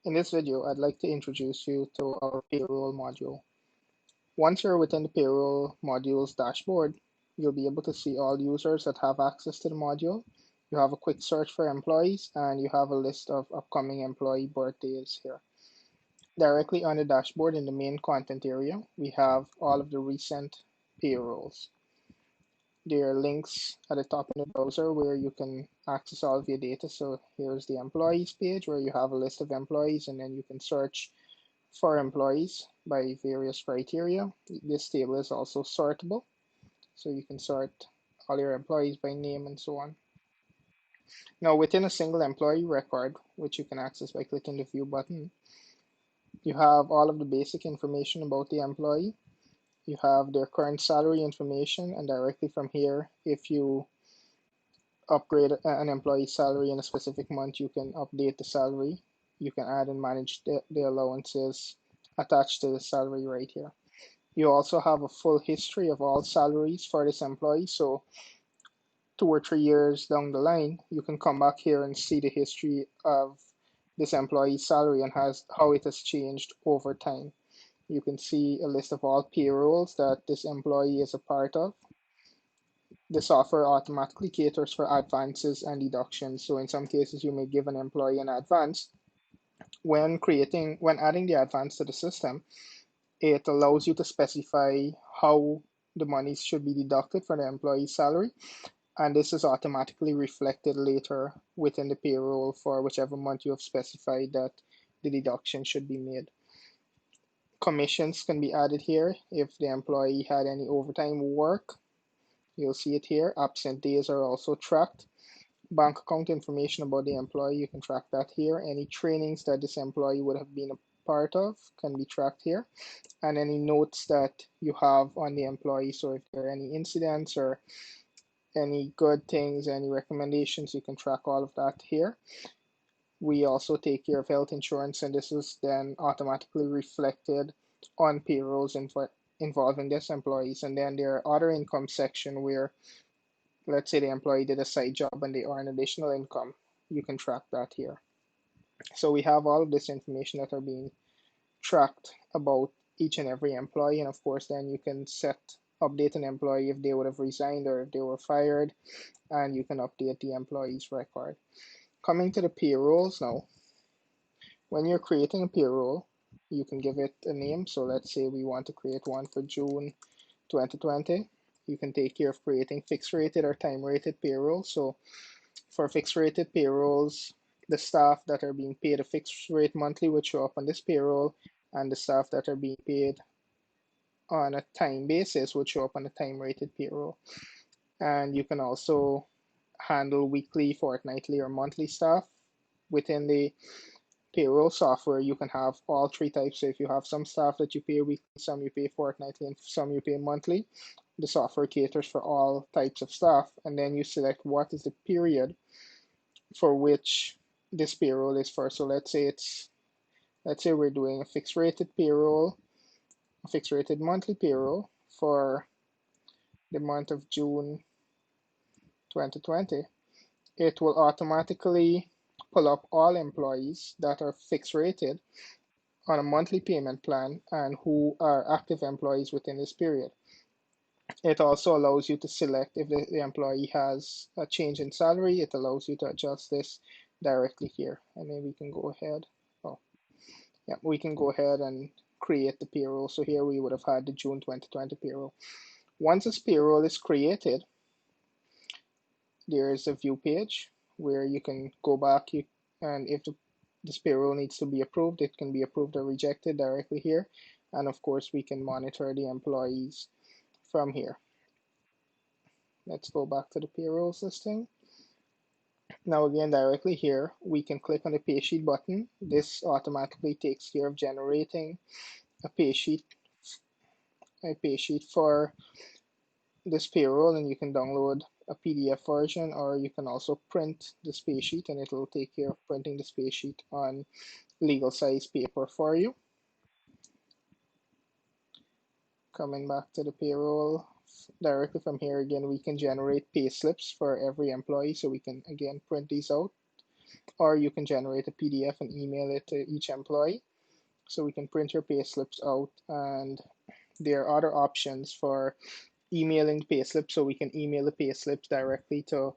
In this video, I'd like to introduce you to our payroll module. Once you're within the payroll module's dashboard, you'll be able to see all users that have access to the module. You have a quick search for employees, and you have a list of upcoming employee birthdays here. Directly on the dashboard in the main content area, we have all of the recent payrolls. There are links at the top in the browser where you can access all of your data. So here's the employees page where you have a list of employees, and then you can search for employees by various criteria. This table is also sortable, so you can sort all your employees by name and so on. Now, within a single employee record, which you can access by clicking the View button, you have all of the basic information about the employee. You have their current salary information, and directly from here, if you upgrade an employee's salary in a specific month, you can update the salary. You can add and manage the allowances attached to the salary right here. You also have a full history of all salaries for this employee. So 2 or 3 years down the line, you can come back here and see the history of this employee's salary and how it has changed over time. You can see a list of all payrolls that this employee is a part of. The software automatically caters for advances and deductions. So in some cases, you may give an employee an advance. When adding the advance to the system, it allows you to specify how the monies should be deducted from the employee's salary. And this is automatically reflected later within the payroll for whichever month you have specified that the deduction should be made. Commissions can be added here if the employee had any overtime work. You'll see it here. Absent days are also tracked. Bank account information about the employee, you can track that here. Any trainings that this employee would have been a part of can be tracked here. And any notes that you have on the employee. So if there are any incidents or any good things, any recommendations, you can track all of that here. We also take care of health insurance, and this is then automatically reflected on payrolls involving this employees. And then there are other income section where, let's say the employee did a side job and they earn additional income, you can track that here. So we have all of this information that are being tracked about each and every employee. And of course, then you can update an employee if they would have resigned or if they were fired, and you can update the employee's record. Coming to the payrolls now, when you're creating a payroll, you can give it a name. So let's say we want to create one for June 2020. You can take care of creating fixed rated or time rated payroll. So for fixed rated payrolls, the staff that are being paid a fixed rate monthly would show up on this payroll, and the staff that are being paid on a time basis would show up on a time rated payroll. And you can also handle weekly, fortnightly, or monthly staff. Within the payroll software, you can have all three types. So if you have some staff that you pay weekly, some you pay fortnightly, and some you pay monthly, the software caters for all types of staff. And then you select what is the period for which this payroll is for. So let's say we're doing a fixed rated payroll, a fixed rated monthly payroll for the month of June 2020. It will automatically pull up all employees that are fixed rated on a monthly payment plan and who are active employees within this period. It also allows you to select if the employee has a change in salary. It allows you to adjust this directly here. And then we can go ahead. We can go ahead and create the payroll. So here we would have had the June 2020 payroll. Once this payroll is created, there is a view page where you can go back and if this payroll needs to be approved, it can be approved or rejected directly here. And of course, we can monitor the employees from here. Let's go back to the payroll listing. Now again, directly here, we can click on the pay sheet button. This automatically takes care of generating a pay sheet for this payroll, and you can download a PDF version, or you can also print this pay sheet, and it will take care of printing this pay sheet on legal size paper for you. Coming back to the payroll, directly from here again, we can generate pay slips for every employee. So we can again print these out or you can generate a PDF and email it to each employee. So we can print your pay slips out, and there are other options for emailing the pay slips, so we can email the pay slips directly to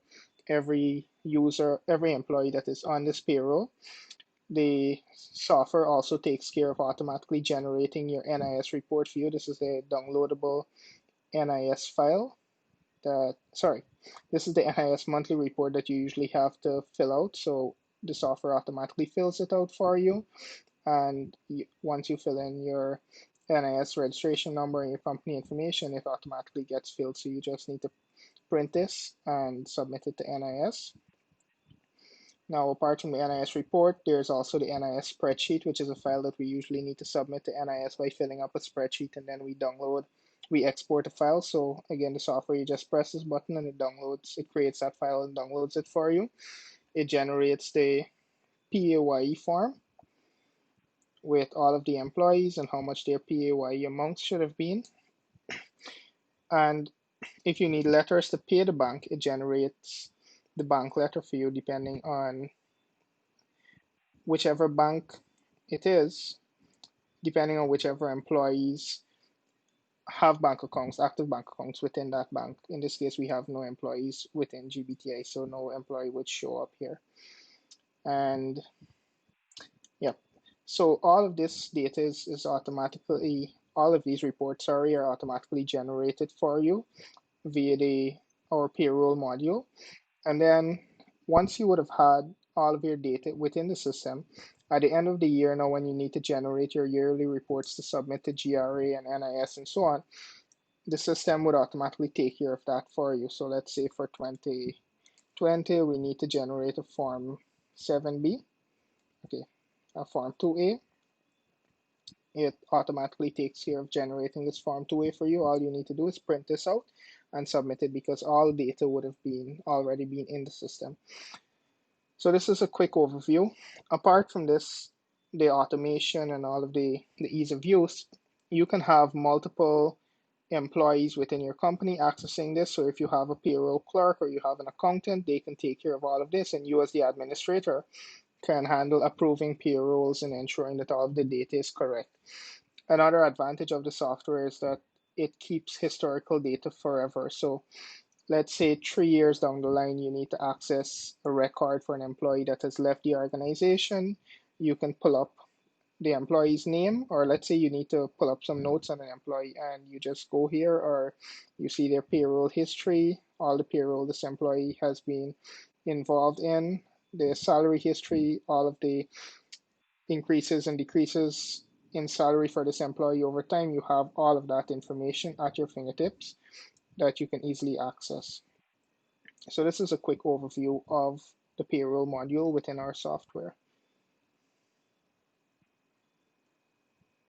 every user, every employee that is on this payroll. The software also takes care of automatically generating your NIS report for you. This is a downloadable NIS file this is the NIS monthly report that you usually have to fill out. So the software automatically fills it out for you. And once you fill in your NIS registration number and your company information, it automatically gets filled. So you just need to print this and submit it to NIS. Now, apart from the NIS report, there's also the NIS spreadsheet, which is a file that we usually need to submit to NIS by filling up a spreadsheet, and then we export a file. So again, the software, you just press this button and it creates that file and downloads it for you. It generates the PAYE form with all of the employees and how much their PAYE amounts should have been. And if you need letters to pay the bank, it generates the bank letter for you depending on whichever bank it is, depending on whichever employees have bank accounts, active bank accounts within that bank. In this case, we have no employees within GBTI, so no employee would show up here. And yeah, so all of this data is automatically, all of these reports, are automatically generated for you via our payroll module. And then once you would have had all of your data within the system, at the end of the year, now when you need to generate your yearly reports to submit to GRA and NIS and so on, the system would automatically take care of that for you. So let's say for 2020, we need to generate a Form 7B, okay, a Form 2A. It automatically takes care of generating this Form 2A for you. All you need to do is print this out and submit it because all data would have already been in the system. So this is a quick overview. Apart from this, the automation and all of the ease of use, you can have multiple employees within your company accessing this. So if you have a payroll clerk or you have an accountant, they can take care of all of this, and you as the administrator can handle approving payrolls and ensuring that all of the data is correct. Another advantage of the software is that it keeps historical data forever. So let's say 3 years down the line, you need to access a record for an employee that has left the organization. You can pull up the employee's name, or let's say you need to pull up some notes on an employee and you just go here, or you see their payroll history, all the payroll this employee has been involved in, the salary history, all of the increases and decreases in salary for this employee over time. You have all of that information at your fingertips that you can easily access. So this is a quick overview of the payroll module within our software.